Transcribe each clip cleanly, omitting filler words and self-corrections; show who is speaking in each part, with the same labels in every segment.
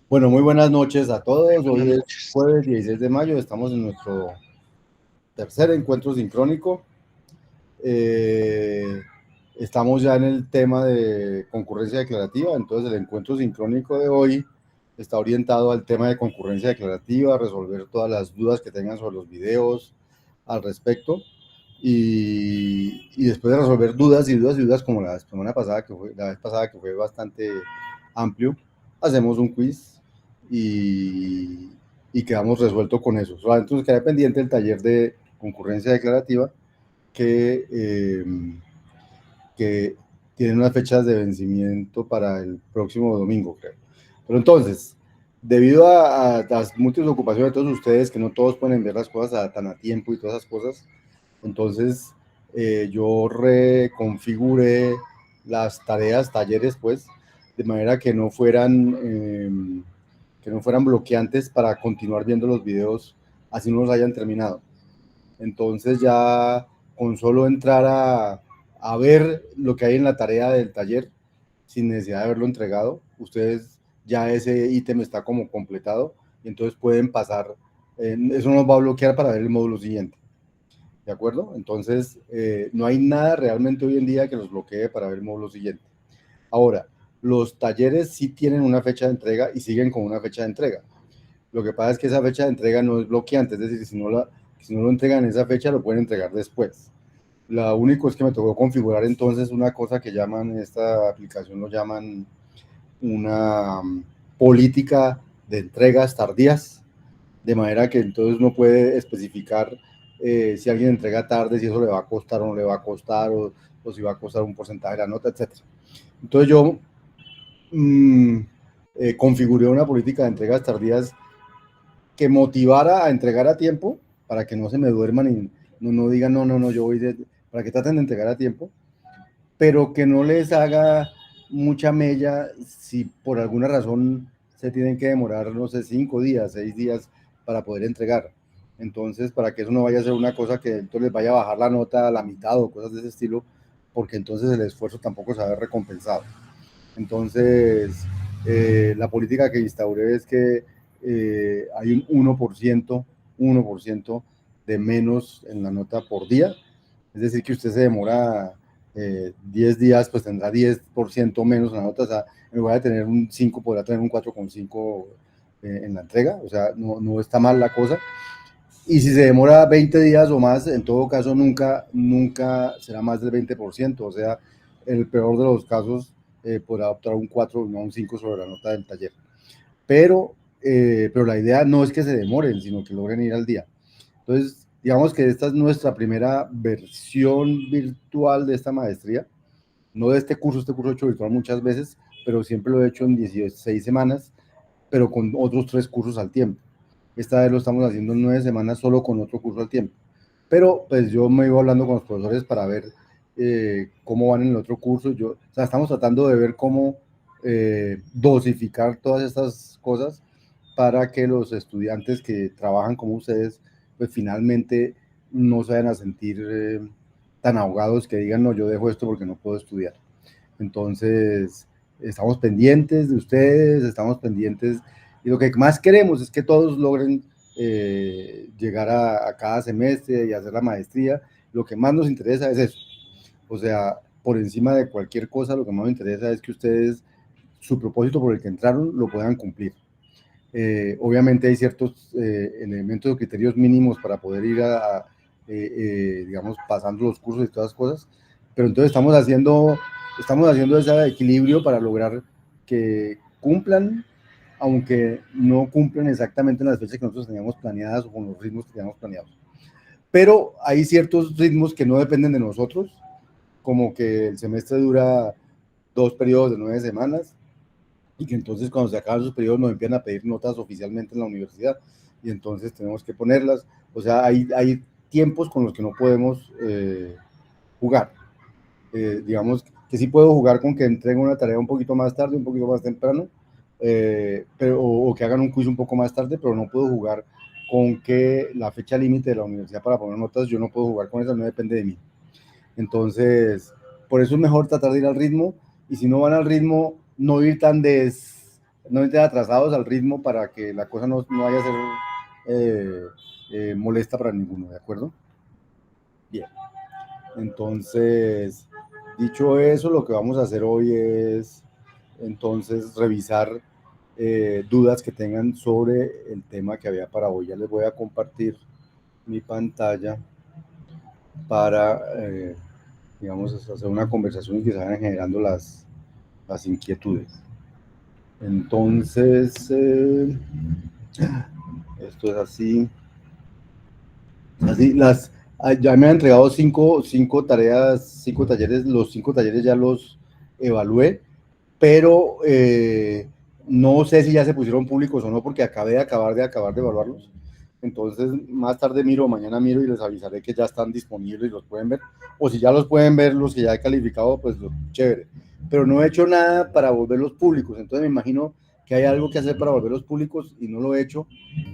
Speaker 1: Bueno, muy buenas noches a todos.
Speaker 2: Buenas
Speaker 1: Hoy es
Speaker 2: noches.
Speaker 1: jueves 16 de mayo. Estamos en nuestro tercer encuentro sincrónico. Eh, Estamos ya en el tema de concurrencia declarativa. Entonces, el encuentro sincrónico de hoy está orientado al tema de concurrencia declarativa, resolver todas las dudas que tengan sobre los videos al respecto. Y después de resolver dudas y dudas y dudas, como la semana pasada, la vez pasada, que fue bastante amplio, hacemos un quiz y, y quedamos resueltos con eso. Entonces queda pendiente el taller de concurrencia declarativa que, que tiene unas fechas de vencimiento para el próximo domingo, creo. Pero entonces, debido a las múltiples ocupaciones de todos ustedes, que no todos pueden ver las cosas tan a tiempo y todas esas cosas, entonces yo reconfiguré las tareas, talleres, pues, de manera que no fueran bloqueantes para continuar viendo los videos así no los hayan terminado. Entonces ya con solo entrar a ver lo que hay en la tarea del taller, sin necesidad de haberlo entregado, ustedes ya ese ítem está como completado y entonces pueden pasar, eso nos va a bloquear para ver el módulo siguiente. ¿De acuerdo? Entonces, no hay nada realmente hoy en día que los bloquee para ver el módulo siguiente. Ahora, los talleres sí tienen una fecha de entrega y siguen con una fecha de entrega. Lo que pasa es que esa fecha de entrega no es bloqueante, es decir, si no lo entregan en esa fecha, lo pueden entregar después. Lo único es que me tocó configurar entonces una cosa que llaman, esta aplicación lo llaman una política de entregas tardías, de manera que entonces uno puede especificar si alguien entrega tarde, si eso le va a costar o no le va a costar, o si va a costar un porcentaje de la nota, etc. Entonces yo mmm, configuré una política de entregas tardías que motivara a entregar a tiempo, para que no se me duerman y no digan, no, yo voy para que traten de entregar a tiempo, pero que no les haga mucha mella si por alguna razón se tienen que demorar, no sé, 5 días, 6 días para poder entregar. Entonces, para que eso no vaya a ser una cosa que entonces les vaya a bajar la nota a la mitad o cosas de ese estilo, porque entonces el esfuerzo tampoco se va a ver recompensado. Entonces, la política que instauré es que hay un 1% de menos en la nota por día. Es decir, que usted se demora 10 días, pues tendrá 10% menos en la nota. O sea, en lugar de tener un 5, podrá tener un 4,5 en la entrega. O sea, no está mal la cosa. Y si se demora 20 días o más, en todo caso nunca será más del 20%. O sea, en el peor de los casos podrá optar un 4 no un 5 sobre la nota del taller. Pero la idea no es que se demoren, sino que logren ir al día. Entonces, digamos que esta es nuestra primera versión virtual de esta maestría. No de este curso he hecho virtual muchas veces, pero siempre lo he hecho en 16 semanas, pero con otros 3 cursos al tiempo. Esta vez lo estamos haciendo en 9 semanas solo con otro curso al tiempo. Pero pues yo me iba hablando con los profesores para ver cómo van en el otro curso. O sea, estamos tratando de ver cómo dosificar todas estas cosas para que los estudiantes que trabajan como ustedes, pues finalmente no se vayan a sentir tan ahogados que digan, no, yo dejo esto porque no puedo estudiar. Entonces, estamos pendientes de ustedes, estamos pendientes, y lo que más queremos es que todos logren llegar a cada semestre y hacer la maestría. Lo que más nos interesa es eso. O sea, por encima de cualquier cosa, lo que más nos interesa es que ustedes, su propósito por el que entraron, lo puedan cumplir. Obviamente hay ciertos elementos o criterios mínimos para poder ir digamos, pasando los cursos y todas las cosas, pero entonces estamos haciendo ese equilibrio para lograr que cumplan, aunque no cumplan exactamente en las fechas que nosotros teníamos planeadas o con los ritmos que teníamos planeados. Pero hay ciertos ritmos que no dependen de nosotros, como que el semestre dura 2 periodos de 9 semanas, y que entonces cuando se acaban sus periodos nos empiezan a pedir notas oficialmente en la universidad y entonces tenemos que ponerlas. O sea, hay tiempos con los que no podemos jugar. Digamos que sí puedo jugar con que entreguen una tarea un poquito más tarde, un poquito más temprano, o que hagan un quiz un poco más tarde, pero no puedo jugar con que la fecha límite de la universidad para poner notas, yo no puedo jugar con eso, no depende de mí. Entonces, por eso es mejor tratar de ir al ritmo, y si no van al ritmo, no ir tan no estén atrasados al ritmo para que la cosa no vaya a ser molesta para ninguno, ¿de acuerdo? Bien, entonces, dicho eso, lo que vamos a hacer hoy es entonces revisar dudas que tengan sobre el tema que había para hoy. Ya les voy a compartir mi pantalla para, digamos, hacer una conversación y que se vayan generando las inquietudes. Entonces, esto es así. Así, ya me han entregado cinco tareas, 5 talleres, los 5 talleres ya los evalué, pero no sé si ya se pusieron públicos o no, porque acabé de acabar de evaluarlos. Entonces, más tarde miro, mañana miro y les avisaré que ya están disponibles y los pueden ver. O si ya los pueden ver los que ya he calificado, pues chévere. Pero no he hecho nada para volverlos públicos. Entonces, me imagino que hay algo que hacer para volverlos públicos y no lo he hecho.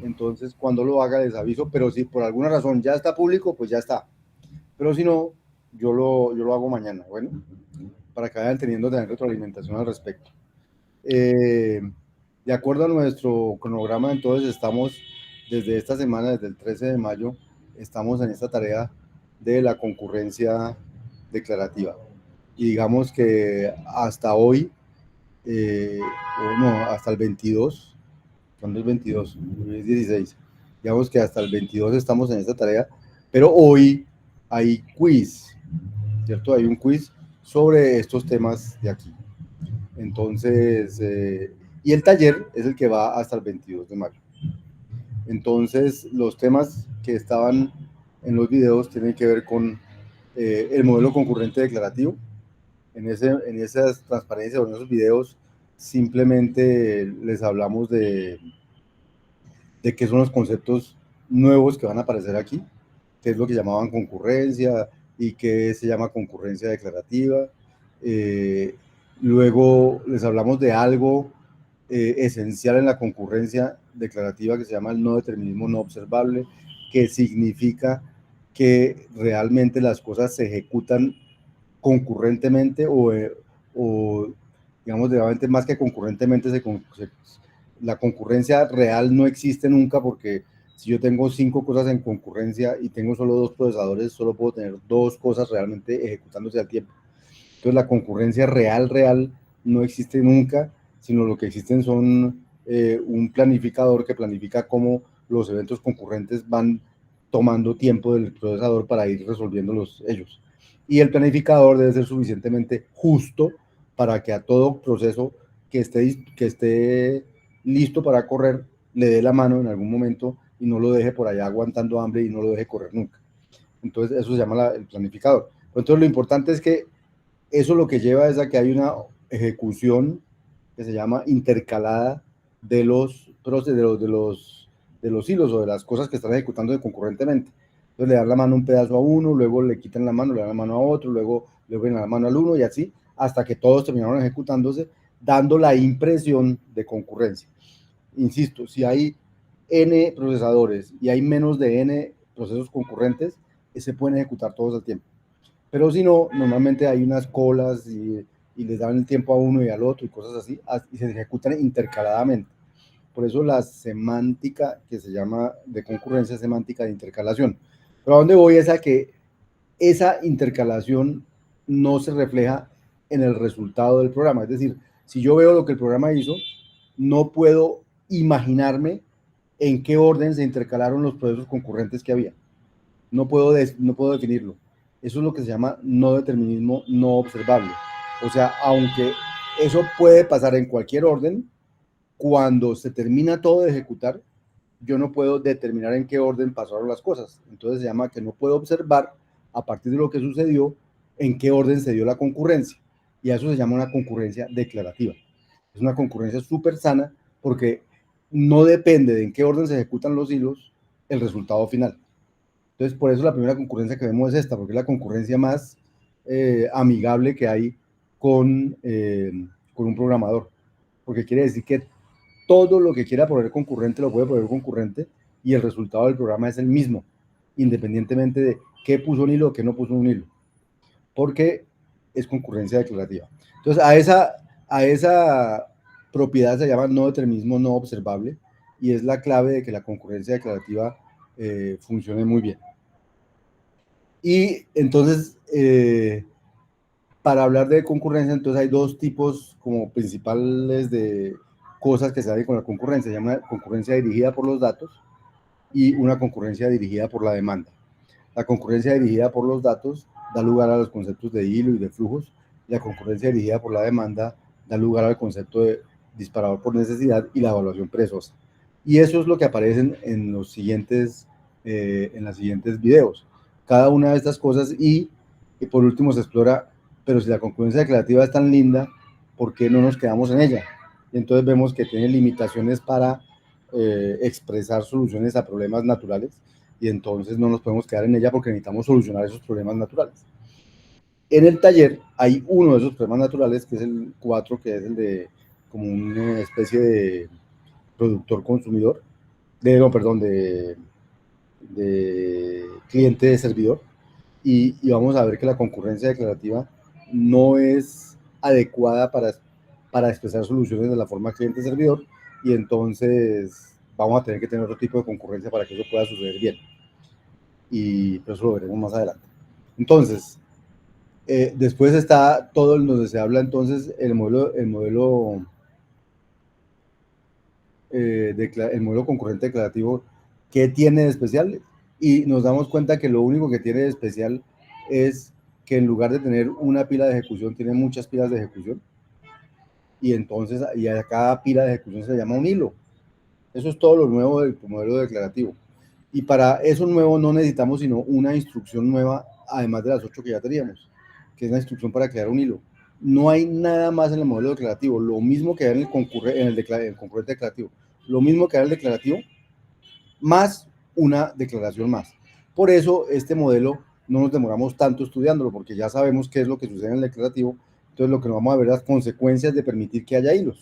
Speaker 1: Entonces, cuando lo haga, les aviso. Pero si por alguna razón ya está público, pues ya está. Pero si no, yo lo hago mañana. Bueno, para que vayan teniendo también retroalimentación al respecto. De acuerdo a nuestro cronograma, entonces estamos desde esta semana, desde el 13 de mayo, estamos en esta tarea de la concurrencia declarativa. Y digamos que hasta hoy, o no, hasta el 22, ¿cuándo es 22? Es 16. Digamos que hasta el 22 estamos en esta tarea, pero hoy hay quiz, ¿cierto? Hay un quiz sobre estos temas de aquí. Entonces, y el taller es el que va hasta el 22 de mayo. Entonces, los temas que estaban en los videos tienen que ver con el modelo concurrente declarativo. En esas transparencias o en esos videos simplemente les hablamos de qué son los conceptos nuevos que van a aparecer aquí, qué es lo que llamaban concurrencia y qué se llama concurrencia declarativa. Luego les hablamos de algo esencial en la concurrencia declarativa que se llama el no determinismo no observable, que significa que realmente las cosas se ejecutan concurrentemente o digamos, realmente más que concurrentemente, la concurrencia real no existe nunca, porque si yo tengo 5 cosas en concurrencia y tengo solo 2 procesadores, solo puedo tener 2 cosas realmente ejecutándose al tiempo. Entonces la concurrencia real no existe nunca, sino lo que existen son un planificador que planifica cómo los eventos concurrentes van tomando tiempo del procesador para ir resolviéndolos ellos. Y el planificador debe ser suficientemente justo para que a todo proceso que esté listo para correr le dé la mano en algún momento y no lo deje por allá aguantando hambre y no lo deje correr nunca. Entonces eso se llama el planificador. Entonces lo importante es que eso lo que lleva es a que hay una ejecución que se llama intercalada de los hilos o de las cosas que están ejecutando concurrentemente. Entonces le dan la mano un pedazo a uno, luego le quitan la mano, le dan la mano a otro, luego le dan la mano al uno y así hasta que todos terminaron ejecutándose, dando la impresión de concurrencia. Insisto, si hay n procesadores y hay menos de n procesos concurrentes, se pueden ejecutar todos al tiempo. Pero si no, normalmente hay unas colas y les dan el tiempo a uno y al otro y cosas así, y se ejecutan intercaladamente. Por eso la semántica que se llama de concurrencia es semántica de intercalación. Pero a dónde voy es a que esa intercalación no se refleja en el resultado del programa. Es decir, si yo veo lo que el programa hizo, no puedo imaginarme en qué orden se intercalaron los procesos concurrentes que había. No puedo definirlo. Eso es lo que se llama no determinismo no observable. O sea, aunque eso puede pasar en cualquier orden, cuando se termina todo de ejecutar, yo no puedo determinar en qué orden pasaron las cosas. Entonces se llama que no puedo observar a partir de lo que sucedió en qué orden se dio la concurrencia. Y a eso se llama una concurrencia declarativa. Es una concurrencia súper sana porque no depende de en qué orden se ejecutan los hilos el resultado final. Entonces, por eso la primera concurrencia que vemos es esta, porque es la concurrencia más amigable que hay con un programador. Porque quiere decir que todo lo que quiera poner concurrente lo puede poner concurrente y el resultado del programa es el mismo, independientemente de qué puso un hilo o qué no puso un hilo, porque es concurrencia declarativa. Entonces, a esa propiedad se llama no determinismo no observable y es la clave de que la concurrencia declarativa funcione muy bien. Y entonces, para hablar de concurrencia, entonces hay dos tipos como principales de cosas que se hacen con la concurrencia. Se llama concurrencia dirigida por los datos y una concurrencia dirigida por la demanda. La concurrencia dirigida por los datos da lugar a los conceptos de hilo y de flujos, y la concurrencia dirigida por la demanda da lugar al concepto de disparador por necesidad y la evaluación perezosa. Y eso es lo que aparece en los siguientes videos. Cada una de estas cosas y por último se explora, pero si la concurrencia declarativa es tan linda, ¿por qué no nos quedamos en ella? Y entonces vemos que tiene limitaciones para expresar soluciones a problemas naturales, y entonces no nos podemos quedar en ella porque necesitamos solucionar esos problemas naturales. En el taller hay uno de esos problemas naturales, que es el 4, que es el de como una especie de productor-consumidor, de cliente-servidor, y vamos a ver que la concurrencia declarativa no es adecuada para expresar soluciones de la forma cliente-servidor, y entonces vamos a tener que tener otro tipo de concurrencia para que eso pueda suceder bien. Y eso lo veremos más adelante. Entonces, después está todo donde se habla entonces el modelo concurrente declarativo. ¿Qué tiene de especial? Y nos damos cuenta que lo único que tiene de especial es que en lugar de tener una pila de ejecución, tiene muchas pilas de ejecución, y entonces y a cada pila de ejecución se le llama un hilo. Eso es todo lo nuevo del modelo declarativo. Y para eso nuevo no necesitamos sino una instrucción nueva, además de las 8 que ya teníamos, que es la instrucción para crear un hilo. No hay nada más en el modelo declarativo, lo mismo que hay en el concurrente declarativo, lo mismo que hay en el declarativo, más una declaración más. Por eso este modelo no nos demoramos tanto estudiándolo, porque ya sabemos qué es lo que sucede en el declarativo. Entonces lo que nos vamos a ver es las consecuencias de permitir que haya hilos,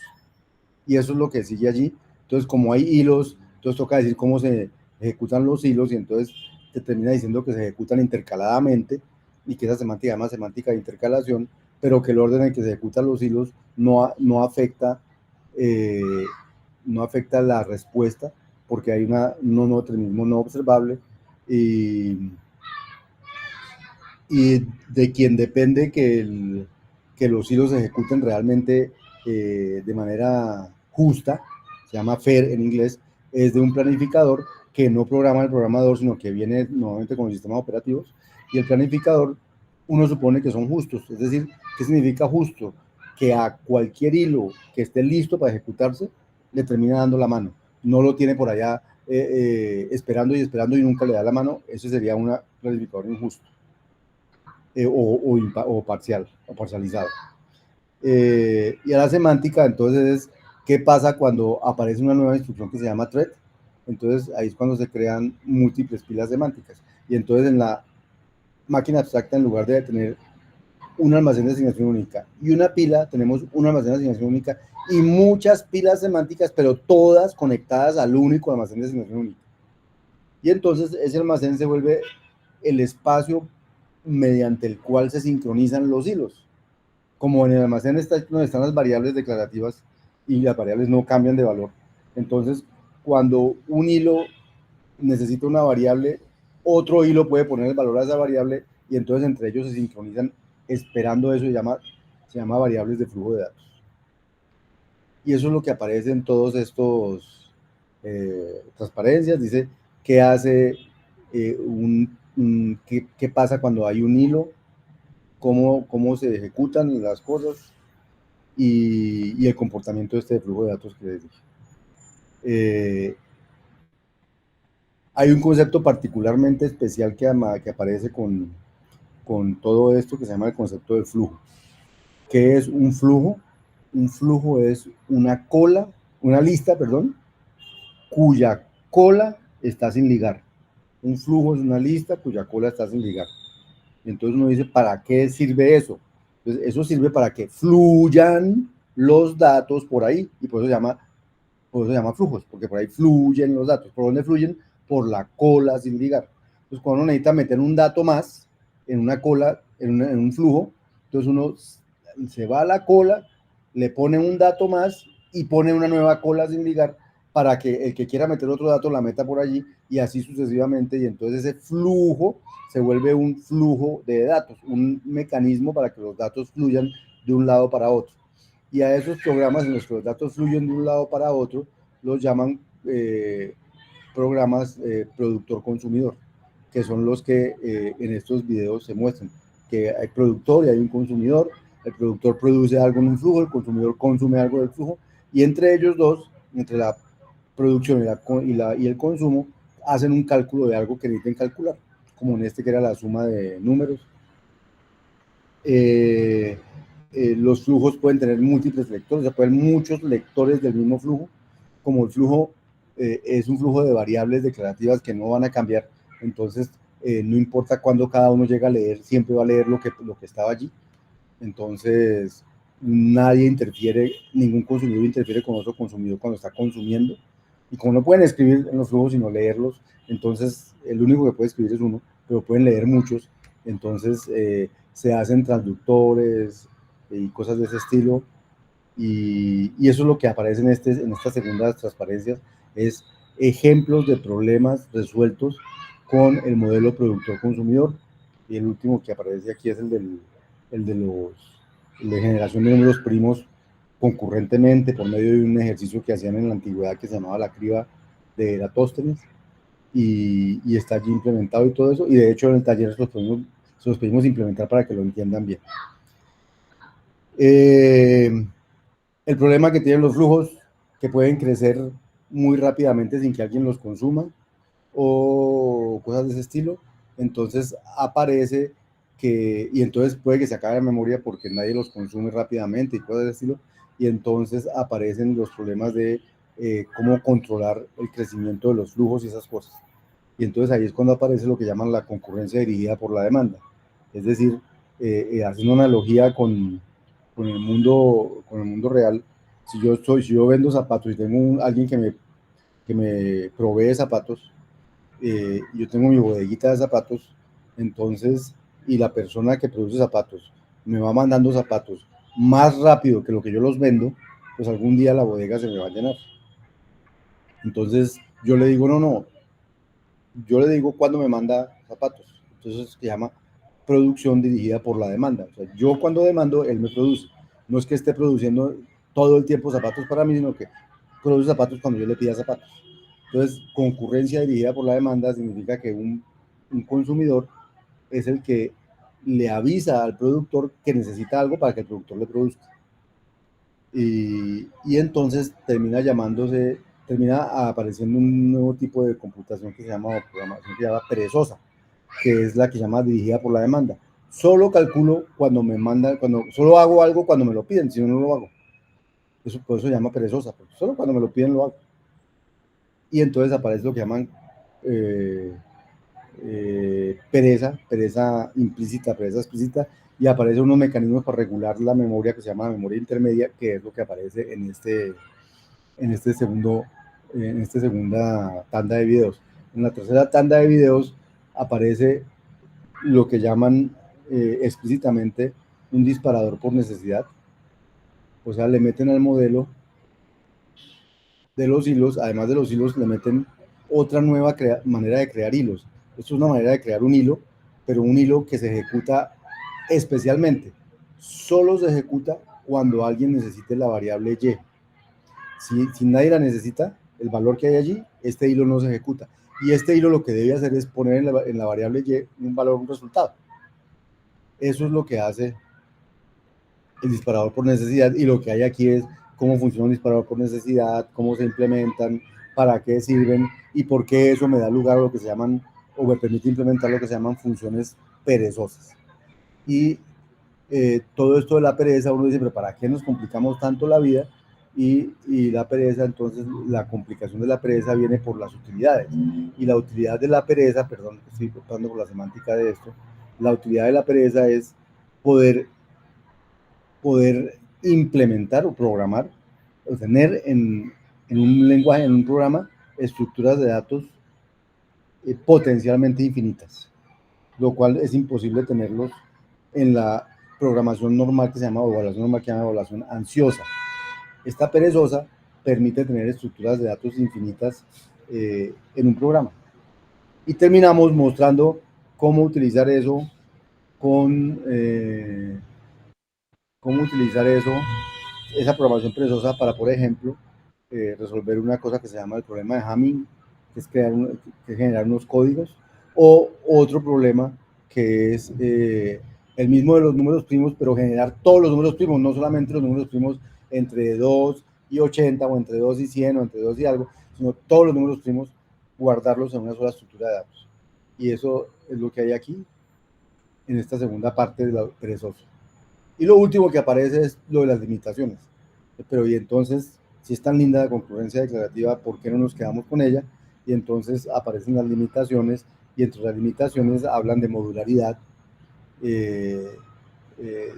Speaker 1: y eso es lo que sigue allí. Entonces, como hay hilos, entonces toca decir cómo se ejecutan los hilos, y entonces te termina diciendo que se ejecutan intercaladamente, y que esa semántica llama semántica de intercalación, pero que el orden en que se ejecutan los hilos no afecta la respuesta, porque hay un no determinismo no observable, y de quien depende que los hilos se ejecuten realmente de manera justa, se llama FAIR en inglés, es de un planificador que no programa el programador, sino que viene normalmente con los sistemas operativos, y el planificador uno supone que son justos. Es decir, ¿qué significa justo? Que a cualquier hilo que esté listo para ejecutarse, le termina dando la mano. No lo tiene por allá esperando y esperando y nunca le da la mano. Ese sería un planificador injusto. O parcial, o parcializado. Y a la semántica, entonces, es qué pasa cuando aparece una nueva instrucción que se llama thread. Entonces, ahí es cuando se crean múltiples pilas semánticas. Y entonces, en la máquina abstracta, en lugar de tener un almacén de asignación única y una pila, tenemos un almacén de asignación única y muchas pilas semánticas, pero todas conectadas al único almacén de asignación única. Y entonces, ese almacén se vuelve el espacio mediante el cual se sincronizan los hilos. Como en el almacén donde están las variables declarativas y las variables no cambian de valor, entonces cuando un hilo necesita una variable, otro hilo puede poner el valor a esa variable, y entonces entre ellos se sincronizan esperando eso, se llama variables de flujo de datos. Y eso es lo que aparece en todos estos transparencias. Dice qué hace qué pasa cuando hay un hilo, cómo se ejecutan las cosas, y el comportamiento de flujo de datos que les dije. Hay un concepto particularmente especial que aparece con todo esto, que se llama el concepto del flujo. ¿Qué es un flujo? Un flujo es una lista, cuya cola está sin ligar. Un flujo es una lista cuya cola está sin ligar. Entonces uno dice, ¿para qué sirve eso? Entonces, eso sirve para que fluyan los datos por ahí, y por eso se llama flujos, porque por ahí fluyen los datos. ¿Por dónde fluyen? Por la cola sin ligar. Entonces, cuando uno necesita meter un dato más en una cola, en un flujo, entonces uno se va a la cola, le pone un dato más, y pone una nueva cola sin ligar para que el que quiera meter otro dato la meta por allí y así sucesivamente, y entonces ese flujo se vuelve un flujo de datos, un mecanismo para que los datos fluyan de un lado para otro. Y a esos programas en los que los datos fluyen de un lado para otro los llaman programas productor-consumidor, que son los que en estos videos se muestran, que hay productor y hay un consumidor, el productor produce algo en un flujo, el consumidor consume algo del flujo, y entre ellos dos, entre la producción y el consumo, hacen un cálculo de algo que necesiten calcular, como en este que era la suma de números. Los flujos pueden tener múltiples lectores, o sea, pueden haber muchos lectores del mismo flujo, como el flujo es un flujo de variables declarativas que no van a cambiar, entonces no importa cuándo cada uno llega a leer, siempre va a leer lo que estaba allí, entonces nadie interfiere, ningún consumidor interfiere con otro consumidor cuando está consumiendo, y como no pueden escribir en los flujos sino leerlos, entonces el único que puede escribir es uno, pero pueden leer muchos, entonces se hacen transductores y cosas de ese estilo, y eso es lo que aparece en estas segundas transparencias, es ejemplos de problemas resueltos con el modelo productor-consumidor, y el último que aparece aquí es el de generación de números primos concurrentemente por medio de un ejercicio que hacían en la antigüedad que se llamaba la criba de Eratóstenes, y está allí implementado y todo eso, y de hecho en el taller se los pedimos implementar para que lo entiendan bien. El problema que tienen los flujos, que pueden crecer muy rápidamente sin que alguien los consuma, o cosas de ese estilo, entonces aparece y entonces puede que se acabe la memoria porque nadie los consume rápidamente y cosas de ese estilo, y entonces aparecen los problemas de cómo controlar el crecimiento de los flujos y esas cosas. Y entonces ahí es cuando aparece lo que llaman la concurrencia dirigida por la demanda. Es decir, haciendo una analogía con el mundo real, si yo vendo zapatos y tengo alguien que me provee zapatos, yo tengo mi bodeguita de zapatos, entonces, y la persona que produce zapatos me va mandando zapatos más rápido que lo que yo los vendo, pues algún día la bodega se me va a llenar. Entonces, yo le digo, no, yo le digo cuando me manda zapatos. Entonces se llama producción dirigida por la demanda. O sea, yo cuando demando, él me produce. No es que esté produciendo todo el tiempo zapatos para mí, sino que produce zapatos cuando yo le pida zapatos. Entonces, concurrencia dirigida por la demanda significa que un consumidor es el que le avisa al productor que necesita algo para que el productor le produzca. Y entonces termina apareciendo un nuevo tipo de computación que se llama, o programación que se llama perezosa, que es la que se llama dirigida por la demanda. Solo calculo cuando me mandan, solo hago algo cuando me lo piden, si no, no lo hago. Eso, por eso se llama perezosa, porque solo cuando me lo piden lo hago. Y entonces aparece lo que llaman pereza implícita, pereza explícita, y aparecen unos mecanismos para regular la memoria que se llama memoria intermedia, que es lo que aparece en esta segunda tanda de videos. En la tercera tanda de videos aparece lo que llaman explícitamente un disparador por necesidad, o sea, le meten al modelo de los hilos, además de los hilos le meten otra nueva manera de crear hilos. Esto es una manera de crear un hilo, pero un hilo que se ejecuta especialmente. Solo se ejecuta cuando alguien necesite la variable y. Si nadie la necesita, el valor que hay allí, este hilo no se ejecuta. Y este hilo lo que debe hacer es poner en la variable y un valor, un resultado. Eso es lo que hace el disparador por necesidad, y lo que hay aquí es cómo funciona un disparador por necesidad, cómo se implementan, para qué sirven y por qué eso me da lugar a lo que se llaman, o me permite implementar lo que se llaman funciones perezosas. Y todo esto de la pereza, uno dice, pero ¿para qué nos complicamos tanto la vida? Y la pereza, entonces la complicación de la pereza viene por las utilidades. Y la utilidad de la pereza, perdón, estoy optando por la semántica de esto, la utilidad de la pereza es poder implementar o programar, o tener en un lenguaje, en un programa, estructuras de datos potencialmente infinitas, lo cual es imposible tenerlos en la programación normal que se llama, o evaluación normal que se llama evaluación ansiosa. Esta perezosa permite tener estructuras de datos infinitas en un programa. Y terminamos mostrando cómo utilizar eso con cómo utilizar eso, esa programación perezosa para, por ejemplo, resolver una cosa que se llama el problema de Hamming, que es generar unos códigos, o otro problema que es el mismo de los números primos, pero generar todos los números primos, no solamente los números primos entre 2 y 80, o entre 2 y 100, o entre 2 y algo, sino todos los números primos, guardarlos en una sola estructura de datos. Y eso es lo que hay aquí, en esta segunda parte de la perezosa. Y lo último que aparece es lo de las limitaciones. Pero y entonces, si es tan linda la concurrencia declarativa, ¿por qué no nos quedamos con ella? Y entonces aparecen las limitaciones, y entre las limitaciones hablan de modularidad, de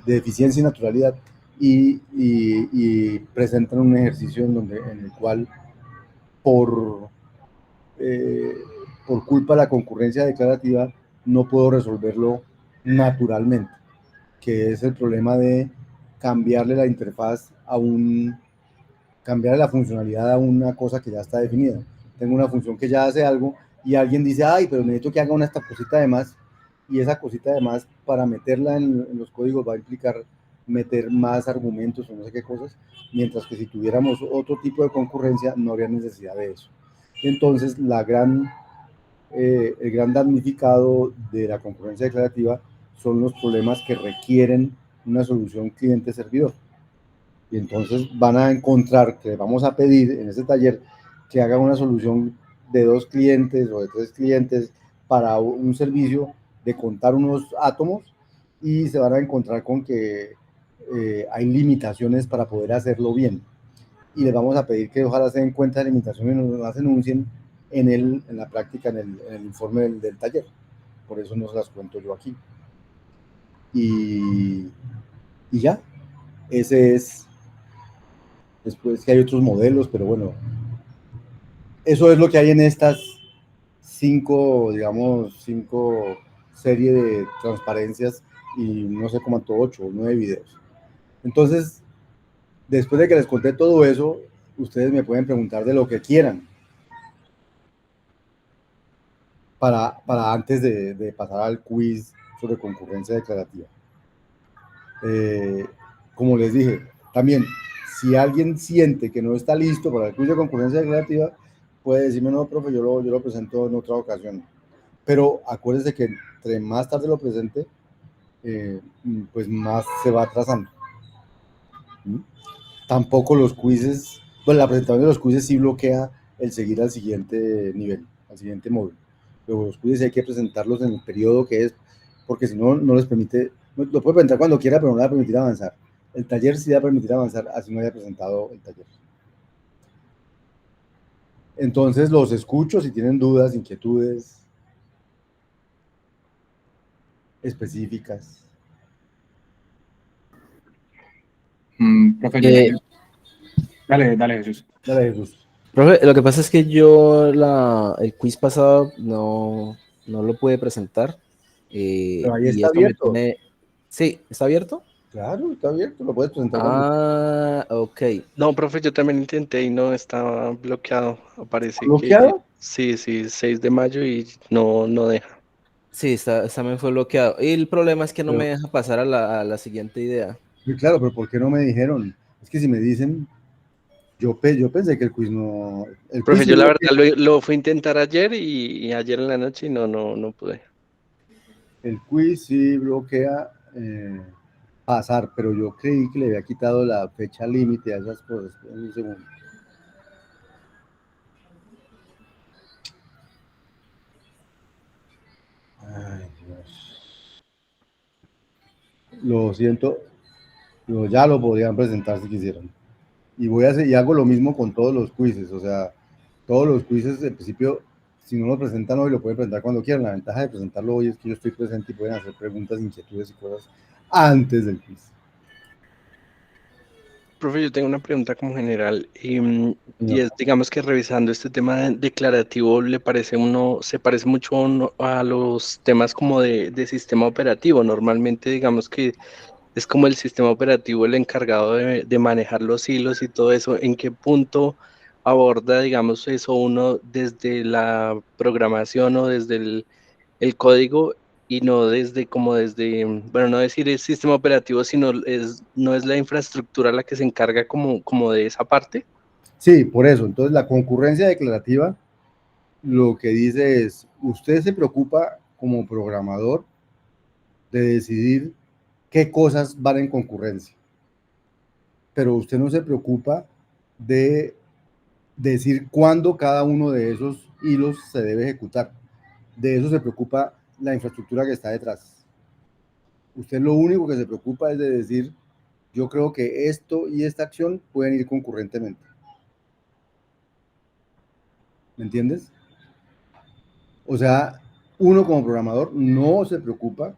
Speaker 1: eficiencia y naturalidad, y presentan un ejercicio en el cual, por, eh, por culpa de la concurrencia declarativa, no puedo resolverlo naturalmente, que es el problema de cambiarle la interfaz cambiarle la funcionalidad a una cosa que ya está definida. Tengo una función que ya hace algo y alguien dice, ay, pero necesito que haga esta cosita de más, y esa cosita de más, para meterla en los códigos, va a implicar meter más argumentos o no sé qué cosas, mientras que si tuviéramos otro tipo de concurrencia no habría necesidad de eso. Entonces, el gran damnificado de la concurrencia declarativa son los problemas que requieren una solución cliente-servidor. Y entonces van a encontrar que vamos a pedir en este taller que haga una solución de 2 clientes o de 3 clientes para un servicio de contar unos átomos, y se van a encontrar con que hay limitaciones para poder hacerlo bien. Y les vamos a pedir que ojalá se den cuenta de limitaciones y nos las enuncien en la práctica, en el informe del taller. Por eso no se las cuento yo aquí. Y ya, ese es. Después que hay otros modelos, pero bueno, eso es lo que hay en estas 5, digamos, 5 series de transparencias, y no sé cuánto, 8 o 9 videos. Entonces, después de que les conté todo eso, ustedes me pueden preguntar de lo que quieran para antes de pasar al quiz sobre concurrencia declarativa. Como les dije, también, si alguien siente que no está listo para el quiz de concurrencia declarativa, puede decirme, no, profe, yo lo presento en otra ocasión. Pero acuérdense que entre más tarde lo presente, pues más se va atrasando. Tampoco los quizzes, bueno, la presentación de los quizzes sí bloquea el seguir al siguiente nivel, al siguiente módulo. Luego los quizzes hay que presentarlos en el periodo que es, porque si no, no les permite, lo puede presentar cuando quiera, pero no le va a permitir avanzar. El taller sí va a permitir avanzar, así no haya presentado el taller. Entonces los escucho si tienen dudas, inquietudes específicas.
Speaker 2: Profe, yo tengo... Dale, Jesús.
Speaker 1: Dale, Jesús.
Speaker 3: Profe, lo que pasa es que yo el quiz pasado no lo pude presentar.
Speaker 1: Pero ahí
Speaker 3: y
Speaker 1: está
Speaker 3: esto me
Speaker 1: abierto.
Speaker 3: tiene... Sí, ¿está abierto?
Speaker 1: Claro, está abierto, lo puedes presentar
Speaker 3: cuando... ok.
Speaker 4: No, profe, yo también intenté y no estaba bloqueado. Aparece
Speaker 1: ¿Bloqueado?
Speaker 4: que sí, 6 de mayo y no deja.
Speaker 3: Sí, también fue bloqueado. Y el problema es que no
Speaker 1: Pero,
Speaker 3: me deja pasar a la siguiente idea.
Speaker 1: sí, claro, pero ¿por qué no me dijeron? Es que si me dicen, yo pensé que el quiz no... El
Speaker 4: Profe,
Speaker 1: quiz sí
Speaker 4: yo la
Speaker 1: bloquea,
Speaker 4: verdad lo fui a intentar ayer y ayer en la noche y no pude.
Speaker 1: el quiz sí bloquea pasar, pero yo creí que le había quitado la fecha límite a esas cosas. Un segundo. Ay, Dios. Lo siento, ya lo podrían presentar si quisieran. Y hago lo mismo con todos los quizzes, o sea, todos los quizzes, en principio, si no lo presentan hoy, lo pueden presentar cuando quieran. La ventaja de presentarlo hoy es que yo estoy presente y pueden hacer preguntas, inquietudes y cosas antes del quiz.
Speaker 4: Profe, yo tengo una pregunta como general y es, digamos que revisando este tema declarativo, se parece mucho a los temas como de sistema operativo. Normalmente, digamos que es como el sistema operativo el encargado de manejar los hilos y todo eso. ¿En qué punto aborda, digamos, eso uno desde la programación o desde el código y no desde como desde, bueno, no decir el sistema operativo, sino no es la infraestructura la que se encarga como de esa parte?
Speaker 1: Sí, por eso. Entonces, la concurrencia declarativa lo que dice es, usted se preocupa como programador de decidir qué cosas van en concurrencia, pero usted no se preocupa de decir cuándo cada uno de esos hilos se debe ejecutar. De eso se preocupa la infraestructura que está detrás. Usted lo único que se preocupa es de decir, yo creo que esto y esta acción pueden ir concurrentemente. ¿Me entiendes? O sea, uno como programador no se preocupa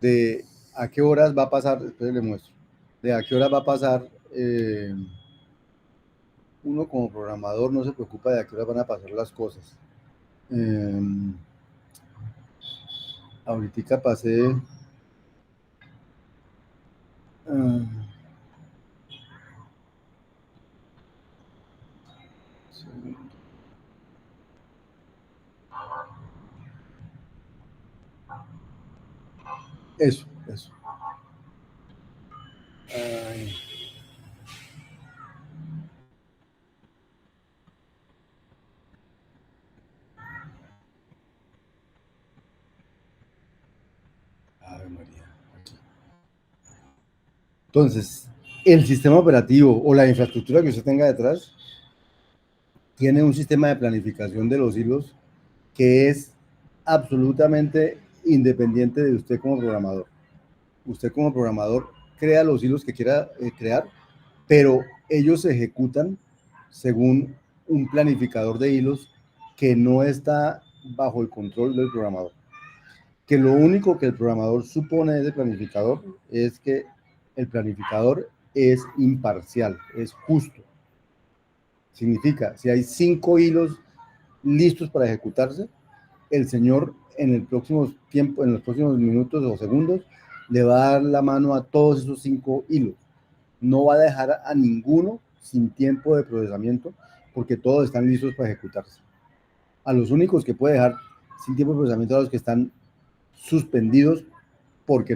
Speaker 1: de a qué horas va a pasar, después le muestro, de a qué horas va a pasar, uno como programador no se preocupa de a qué horas van a pasar las cosas. Ahorita pasé, eso. Ay. Ave María. Entonces, el sistema operativo o la infraestructura que usted tenga detrás tiene un sistema de planificación de los hilos que es absolutamente independiente de usted como programador. Usted como programador crea los hilos que quiera crear, pero ellos se ejecutan según un planificador de hilos que no está bajo el control del programador. Que lo único que el programador supone de planificador es que el planificador es imparcial, es justo. Significa, si hay 5 hilos listos para ejecutarse, el señor en el próximo tiempo, en los próximos minutos o segundos, le va a dar la mano a todos esos 5 hilos. No va a dejar a ninguno sin tiempo de procesamiento, porque todos están listos para ejecutarse. A los únicos que puede dejar sin tiempo de procesamiento a los que están suspendidos porque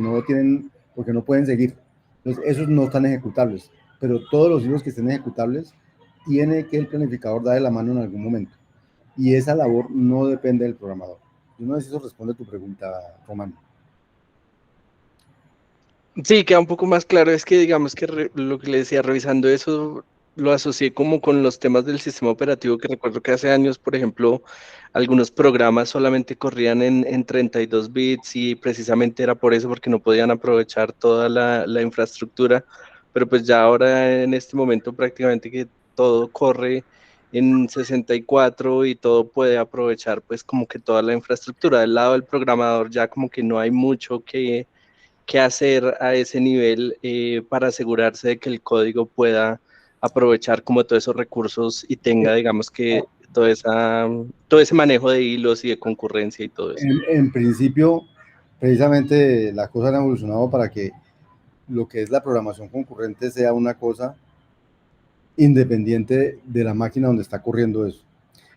Speaker 1: porque no pueden seguir. Entonces, esos no están ejecutables, pero todos los hilos que estén ejecutables, tiene que el planificador darle la mano en algún momento. Y esa labor no depende del programador. Yo no sé si eso responde a tu pregunta, Román.
Speaker 4: Sí, queda un poco más claro. Es que digamos que lo que le decía, revisando eso, lo asocié como con los temas del sistema operativo, que recuerdo que hace años, por ejemplo, algunos programas solamente corrían en 32 bits y precisamente era por eso, porque no podían aprovechar toda la infraestructura, pero pues ya ahora en este momento prácticamente que todo corre en 64 y todo puede aprovechar pues como que toda la infraestructura. Del lado del programador ya como que no hay mucho que hacer a ese nivel para asegurarse de que el código pueda aprovechar como todos esos recursos y tenga, digamos que, todo ese manejo de hilos y de concurrencia y todo eso.
Speaker 1: En principio, precisamente las cosas han evolucionado para que lo que es la programación concurrente sea una cosa independiente de la máquina donde está corriendo eso,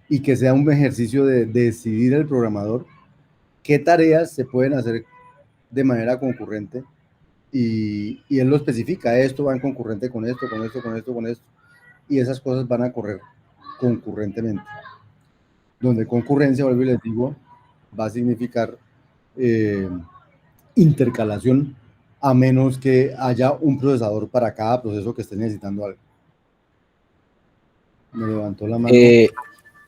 Speaker 1: y que sea un ejercicio de decidir el programador qué tareas se pueden hacer de manera concurrente, y él lo especifica, esto va en concurrente con esto, con esto, con esto, con esto, y esas cosas van a correr concurrentemente. Donde concurrencia, vuelvo y les digo, va a significar eh, intercalación, a menos que haya un procesador para cada proceso que esté necesitando algo. Me levantó la mano.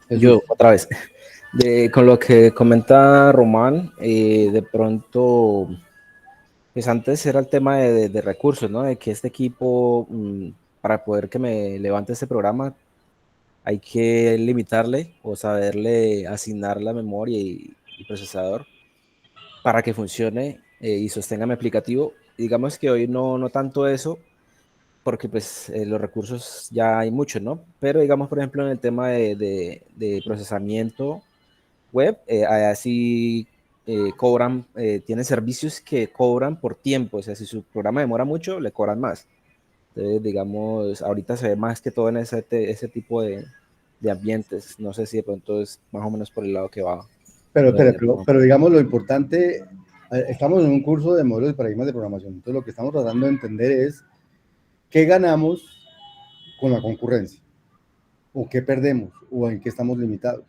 Speaker 3: Yo, otra vez. Con lo que comenta Román, de pronto, pues antes era el tema de recursos, ¿no? De que este equipo, para poder que me levante este programa, hay que limitarle o saberle asignar la memoria y procesador para que funcione y sostenga mi aplicativo. Digamos que hoy no tanto eso, porque pues los recursos ya hay muchos, ¿no? Pero digamos, por ejemplo, en el tema de procesamiento web, así tienen servicios que cobran por tiempo, o sea, si su programa demora mucho, le cobran más. Entonces, digamos, ahorita se ve más que todo en ese tipo de ambientes. No sé si de pronto es más o menos por el lado que va.
Speaker 1: Pero digamos lo importante, estamos en un curso de modelos y paradigmas de programación, entonces lo que estamos tratando de entender es qué ganamos con la concurrencia, o qué perdemos, o en qué estamos limitados.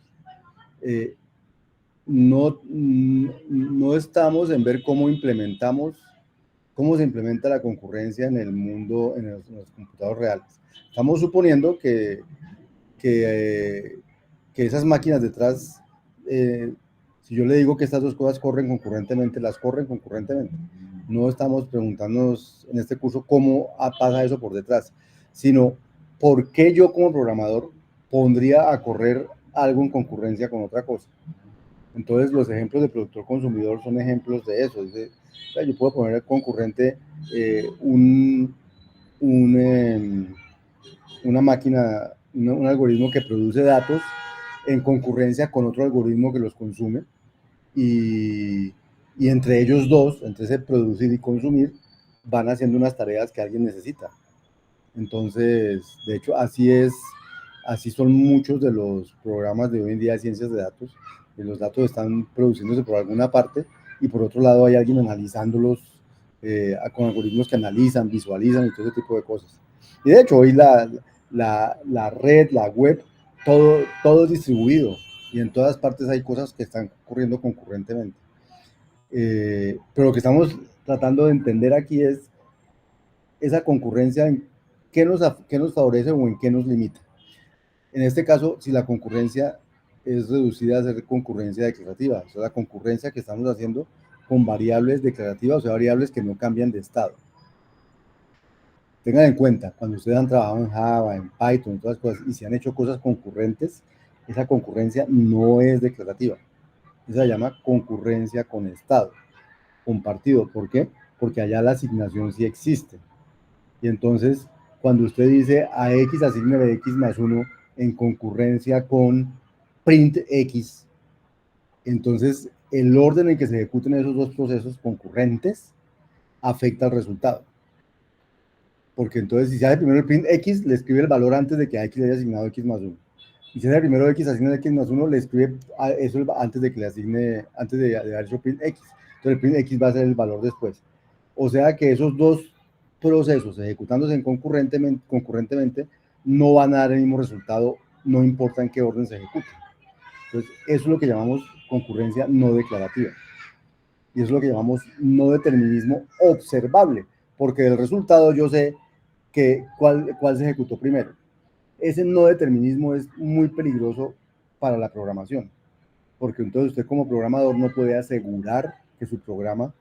Speaker 1: No estamos en ver cómo se implementa la concurrencia en el mundo, en los computadores reales. Estamos suponiendo que esas máquinas detrás, si yo le digo que estas dos cosas corren concurrentemente, las corren concurrentemente. No estamos preguntándonos en este curso cómo pasa eso por detrás, sino por qué yo como programador pondría a correr algo en concurrencia con otra cosa. Entonces los ejemplos de productor consumidor son ejemplos de eso. Yo puedo poner concurrente una máquina, un algoritmo que produce datos en concurrencia con otro algoritmo que los consume, y entre ellos dos, entre ese producir y consumir, van haciendo unas tareas que alguien necesita. Entonces, de hecho, así son muchos de los programas de hoy en día de ciencias de datos. Los datos están produciéndose por alguna parte y por otro lado hay alguien analizándolos con algoritmos que analizan, visualizan y todo ese tipo de cosas. Y de hecho, hoy la red, la web, todo es distribuido y en todas partes hay cosas que están ocurriendo concurrentemente. Pero lo que estamos tratando de entender aquí es esa concurrencia, en qué nos favorece o en qué nos limita. En este caso, si la concurrencia es reducida a ser concurrencia declarativa, o sea, la concurrencia que estamos haciendo con variables declarativas, o sea, variables que no cambian de estado. Tengan en cuenta, cuando ustedes han trabajado en Java, en Python, en todas las cosas, y se han hecho cosas concurrentes, esa concurrencia no es declarativa. Esa se llama concurrencia con estado compartido. ¿Por qué? Porque allá la asignación sí existe. Y entonces, cuando usted dice a X asigne X más 1 en concurrencia con print X, entonces el orden en que se ejecuten esos dos procesos concurrentes afecta al resultado. Porque entonces, si se hace primero el print X, le escribe el valor antes de que a X le haya asignado X más 1. Y si hace primero X asigna X más 1, le escribe eso antes de que le asigne, antes de haber hecho print X. Entonces el print X va a ser el valor después. O sea que esos dos procesos ejecutándose concurrentemente no van a dar el mismo resultado, no importa en qué orden se ejecute. Entonces, eso es lo que llamamos concurrencia no declarativa. Y eso es lo que llamamos no determinismo observable, porque del resultado yo sé cuál se ejecutó primero. Ese no determinismo es muy peligroso para la programación, porque entonces usted como programador no puede asegurar que su programa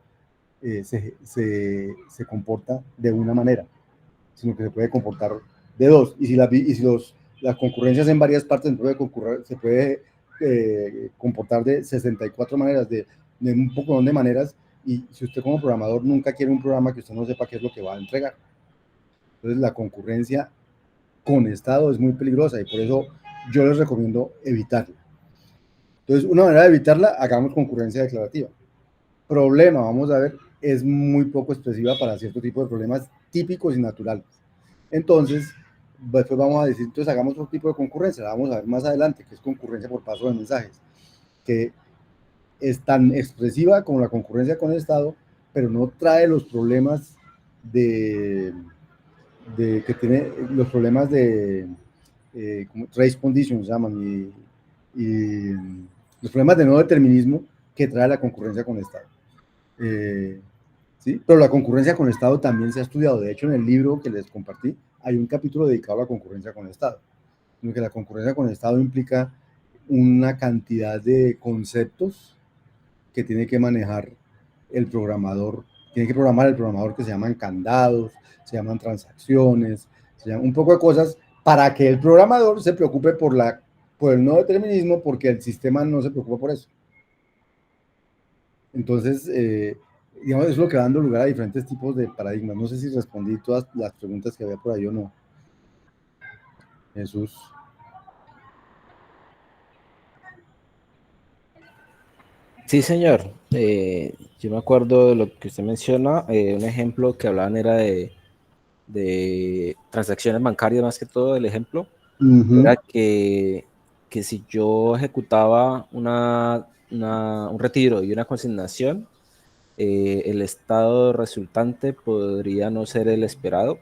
Speaker 1: se comporta de una manera, sino que se puede comportar de dos. Y si las concurrencias en varias partes se puede comportar de 64 maneras, de un poco de maneras, y si usted como programador nunca quiere un programa que usted no sepa qué es lo que va a entregar. Entonces la concurrencia con estado es muy peligrosa y por eso yo les recomiendo evitarla. Entonces, una manera de evitarla, hagamos concurrencia declarativa. Problema, vamos a ver, es muy poco expresiva para cierto tipo de problemas típicos y naturales. Entonces, después vamos a decir, entonces hagamos otro tipo de concurrencia, la vamos a ver más adelante, que es concurrencia por paso de mensajes, que es tan expresiva como la concurrencia con estado, pero no trae los problemas que tiene los problemas de como race conditions llaman, y los problemas de no determinismo que trae la concurrencia con estado. ¿Sí? Pero la concurrencia con estado también se ha estudiado. De hecho, en el libro que les compartí hay un capítulo dedicado a la concurrencia con estado, en que la concurrencia con estado implica una cantidad de conceptos que tiene que manejar el programador, tiene que programar el programador, que se llaman candados, se llaman transacciones, se llaman un poco de cosas para que el programador se preocupe por el no determinismo, porque el sistema no se preocupa por eso. Entonces, digamos, eso es lo que va dando lugar a diferentes tipos de paradigmas. No sé si respondí todas las preguntas que había por ahí o no. Jesús.
Speaker 3: Sí, señor. Yo me acuerdo de lo que usted menciona. Un ejemplo que hablaban era de transacciones bancarias, más que todo. El ejemplo
Speaker 1: Ujú.
Speaker 3: era que si yo ejecutaba un retiro y una consignación, el estado resultante podría no ser el esperado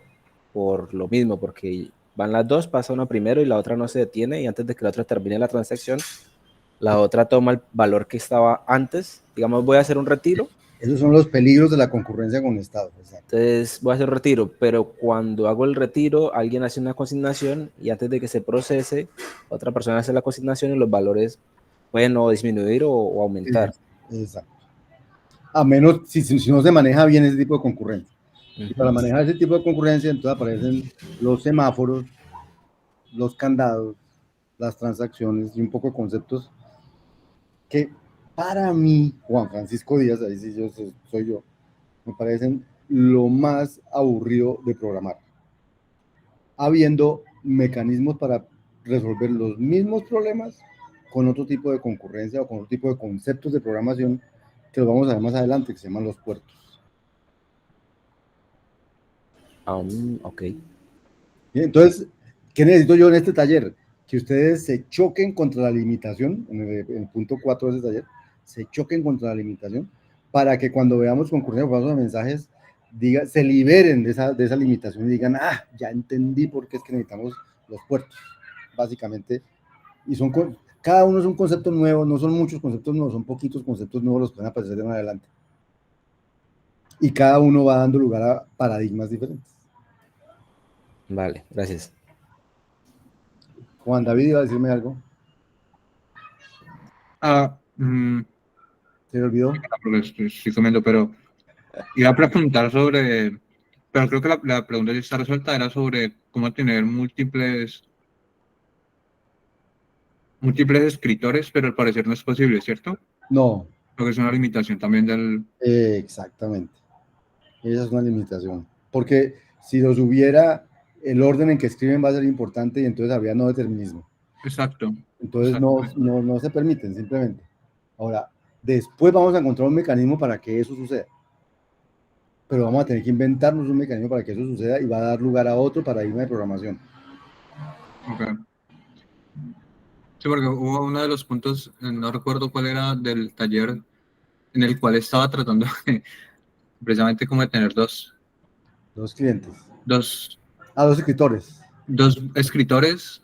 Speaker 3: por lo mismo, porque van las dos, pasa una primero y la otra no se detiene, y antes de que la otra termine la transacción, la otra toma el valor que estaba antes. Digamos, voy a hacer un retiro,
Speaker 1: Esos son los peligros de la concurrencia con Estado. Exacto.
Speaker 3: entonces voy a hacer un retiro, pero cuando hago el retiro, alguien hace una consignación y antes de que se procese, otra persona hace la consignación y los valores pueden o disminuir o aumentar.
Speaker 1: Exacto. A menos si no se maneja bien ese tipo de concurrencia. Y para
Speaker 3: Ujú.
Speaker 1: manejar ese tipo de concurrencia, entonces aparecen los semáforos, los candados, las transacciones y un poco de conceptos que para mí, Juan Francisco Díaz, ahí sí soy yo, me parecen lo más aburrido de programar. Habiendo mecanismos para resolver los mismos problemas con otro tipo de concurrencia o con otro tipo de conceptos de programación que los vamos a ver más adelante, que se llaman los puertos.
Speaker 3: Ok.
Speaker 1: Bien, entonces, ¿qué necesito yo en este taller? Que ustedes se choquen contra la limitación, en el punto 4 de ese taller, se choquen contra la limitación, para que cuando veamos concurrencia por pasos de mensajes, se liberen de esa limitación y digan, ah, ya entendí por qué es que necesitamos los puertos, básicamente. Y cada uno es un concepto nuevo, no son muchos conceptos nuevos, son poquitos conceptos nuevos los que van a aparecer de más adelante. Y cada uno va dando lugar a paradigmas diferentes.
Speaker 3: Vale, gracias.
Speaker 1: Juan David iba a decirme algo,
Speaker 2: Ah, mm,
Speaker 1: se le olvidó.
Speaker 2: porque estoy comiendo, pero iba a preguntar sobre, pero creo que la pregunta ya está resuelta, era sobre cómo tener múltiples escritores, pero al parecer no es posible, ¿cierto?
Speaker 1: No,
Speaker 2: Porque es una limitación también del...
Speaker 1: exactamente. Esa es una limitación. Porque si los hubiera, el orden en que escriben va a ser importante y entonces habría no determinismo.
Speaker 2: Exacto,
Speaker 1: Entonces
Speaker 2: exacto.
Speaker 1: no se permiten simplemente. Ahora, después vamos a encontrar un mecanismo para que eso suceda. Pero vamos a tener que inventarnos un mecanismo para que eso suceda y va a dar lugar a otro paradigma de programación.
Speaker 2: Okay. Sí, porque hubo uno de los puntos, no recuerdo cuál era, del taller en el cual estaba tratando precisamente como de tener
Speaker 1: Dos clientes.
Speaker 2: dos,
Speaker 1: Dos escritores.
Speaker 2: dos escritores,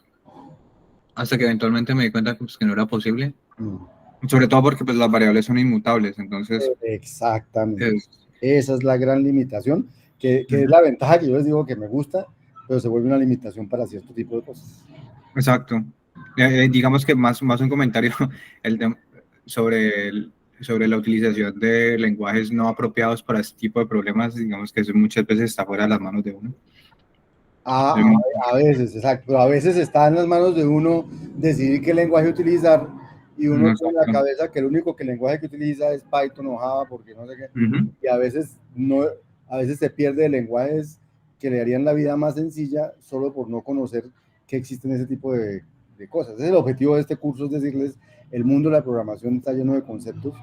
Speaker 2: hasta que eventualmente me di cuenta pues, que no era posible.
Speaker 1: Mm.
Speaker 2: Sobre todo porque pues, las variables son inmutables, entonces
Speaker 1: Exactamente.
Speaker 2: es,
Speaker 1: Esa es la gran limitación, que es la ventaja que yo les digo que me gusta, pero se vuelve una limitación para cierto tipo de cosas.
Speaker 2: exacto. Digamos que más un comentario el sobre, sobre la utilización de lenguajes no apropiados para este tipo de problemas, digamos que eso muchas veces está fuera de las manos de uno.
Speaker 1: A veces, exacto, pero a veces está en las manos de uno decidir qué lenguaje utilizar y uno tiene en la
Speaker 2: Exacto.
Speaker 1: cabeza que el único lenguaje que utiliza es Python o Java porque no sé qué,
Speaker 2: Ujú.
Speaker 1: y a veces no, a veces se pierde lenguajes que le harían la vida más sencilla solo por no conocer que existen ese tipo de cosas. Ese es el objetivo de este curso, es decirles, el mundo de la programación está lleno de conceptos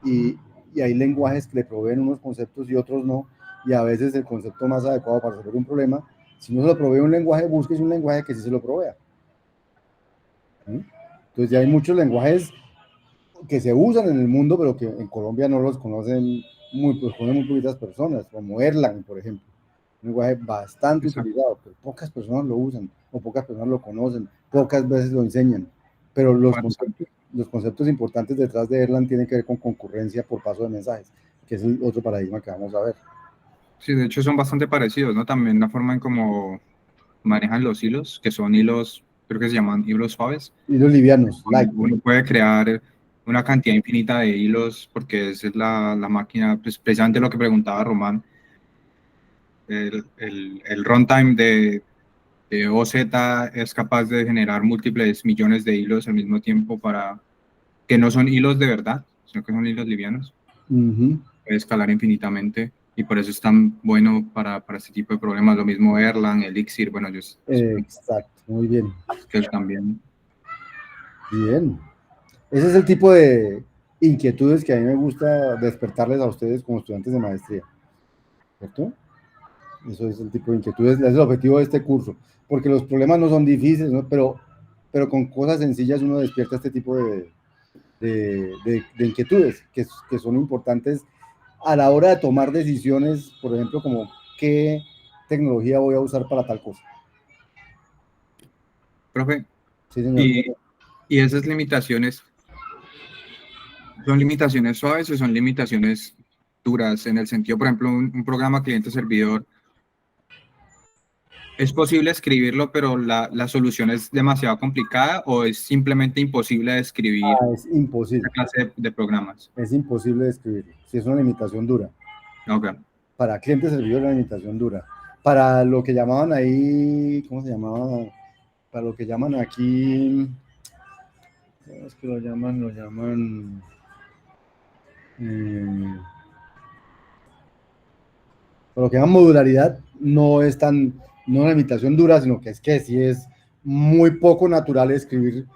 Speaker 1: y, y hay lenguajes que le proveen unos conceptos y otros no, y a veces el concepto más adecuado para resolver un problema, si no se lo provee un lenguaje, busques un lenguaje que sí se lo provea. ¿Sí? Entonces ya hay muchos lenguajes que se usan en el mundo, pero que en Colombia no los conocen muy poquitas personas, como Erlang, por ejemplo. Un lenguaje bastante
Speaker 2: Exacto.
Speaker 1: utilizado, pero pocas personas lo usan, o pocas personas lo conocen, pocas veces lo enseñan. Pero los conceptos importantes detrás de Erlang tienen que ver con concurrencia por paso de mensajes, que es el otro paradigma que vamos a ver.
Speaker 2: Sí, de hecho son bastante parecidos, ¿no? También la forma en cómo manejan los hilos, que son hilos, creo que se llaman hilos suaves.
Speaker 1: Y los livianos, like.
Speaker 2: Uno puede crear una cantidad infinita de hilos porque esa es la máquina, pues precisamente lo que preguntaba Román, el runtime de OZ es capaz de generar múltiples millones de hilos al mismo tiempo para que no son hilos de verdad, sino que son hilos livianos. Puede escalar infinitamente y por eso es tan bueno para este tipo de problemas. Lo mismo Erlang, Elixir, bueno, yo
Speaker 1: Exacto, muy bien.
Speaker 2: que también.
Speaker 1: Bien. Ese es el tipo de... inquietudes que a mí me gusta despertarles a ustedes como estudiantes de maestría, ¿cierto? Eso es el tipo de inquietudes, es el objetivo de este curso, porque los problemas no son difíciles, ¿no? Pero con cosas sencillas uno despierta este tipo de inquietudes que son importantes a la hora de tomar decisiones, por ejemplo, como qué tecnología voy a usar para tal cosa.
Speaker 2: Profe,
Speaker 1: Sí, señor.
Speaker 2: Y esas limitaciones, ¿son limitaciones suaves o son limitaciones duras? En el sentido, por ejemplo, un programa cliente-servidor, ¿es posible escribirlo, pero la solución es demasiado complicada o es simplemente imposible de escribir
Speaker 1: Es imposible.
Speaker 2: esta clase de programas?
Speaker 1: Es imposible de escribir. Si es una limitación dura.
Speaker 2: Okay.
Speaker 1: Para clientes servidor la limitación dura. Para lo que llamaban ahí, ¿cómo se llamaba? Para lo que llaman aquí, ¿cómo es que lo llaman? Para lo que llaman modularidad, no es una limitación dura, sino que sí es muy poco natural escribir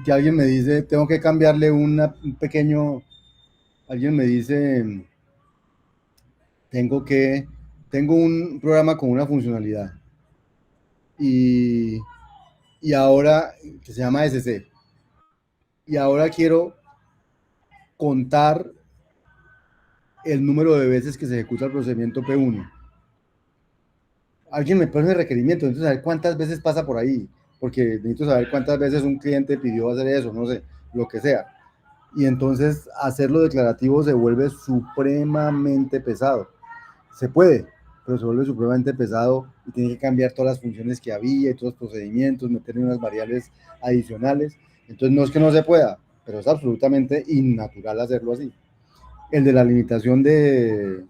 Speaker 1: que alguien me dice, tengo que cambiarle un pequeño, alguien me dice, tengo un programa con una funcionalidad y ahora, que se llama SC, y ahora quiero contar el número de veces que se ejecuta el procedimiento P1. Alguien me pone el requerimiento, necesito saber cuántas veces pasa por ahí, porque necesito saber cuántas veces un cliente pidió hacer eso, no sé, lo que sea. Y entonces hacerlo declarativo se vuelve supremamente pesado. Se puede, pero se vuelve supremamente pesado y tiene que cambiar todas las funciones que había y todos los procedimientos, meterle unas variables adicionales. Entonces no es que no se pueda, pero es absolutamente innatural hacerlo así. El de la limitación de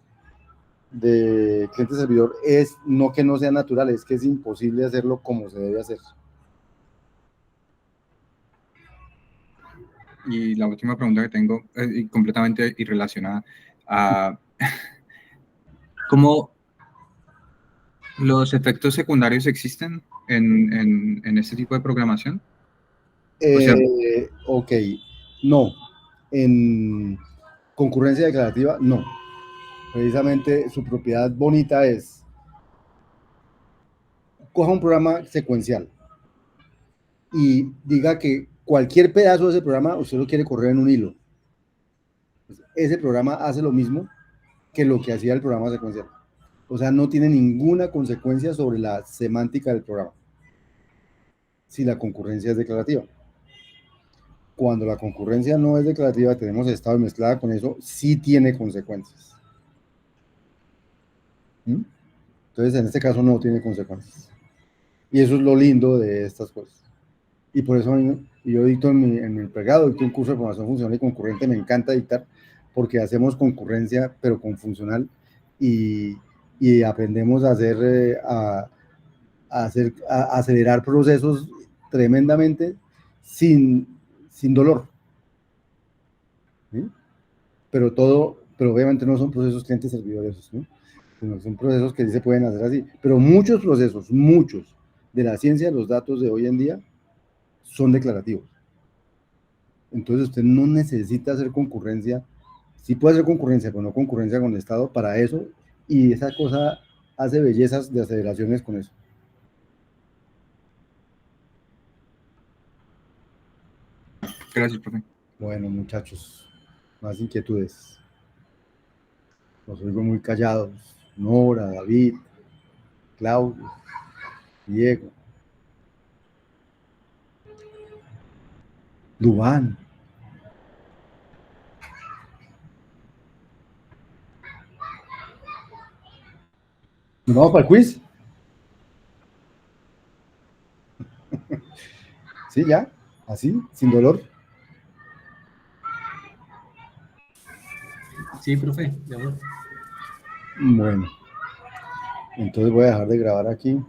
Speaker 1: cliente servidor es no que no sea natural, es que es imposible hacerlo como se debe hacer.
Speaker 2: Y la última pregunta que tengo es completamente irrelacionada. ¿Cómo los efectos secundarios existen en este tipo de programación? O sea,
Speaker 1: Ok, no. En concurrencia declarativa, no. Precisamente su propiedad bonita es, coja un programa secuencial y diga que cualquier pedazo de ese programa usted lo quiere correr en un hilo. Ese programa hace lo mismo que lo que hacía el programa secuencial. O sea, no tiene ninguna consecuencia sobre la semántica del programa si la concurrencia es declarativa. Cuando la concurrencia no es declarativa, tenemos estado mezclada con eso, sí tiene consecuencias. Entonces, en este caso no tiene consecuencias. Y eso es lo lindo de estas cosas. Y por eso yo dicto en mi pregrado, dicto un curso de formación funcional y concurrente, me encanta dictar, porque hacemos concurrencia, pero con funcional, y aprendemos a acelerar procesos tremendamente sin dolor. ¿Sí? Pero obviamente no son procesos clientes servidores, ¿no? Sino son procesos que sí se pueden hacer así. Pero muchos procesos, muchos de la ciencia de los datos de hoy en día son declarativos. Entonces usted no necesita hacer concurrencia, sí puede hacer concurrencia, pero no concurrencia con el Estado para eso, y esa cosa hace bellezas de aceleraciones con eso.
Speaker 2: gracias, profe.
Speaker 1: Bueno, muchachos, más inquietudes. Los oigo muy callados. Nora, David, Claudio, Diego, Dubán. ¿Nos vamos para el quiz? Sí, ya, así, sin dolor.
Speaker 5: Sí, profe, de amor.
Speaker 1: Bueno, entonces voy a dejar de grabar aquí.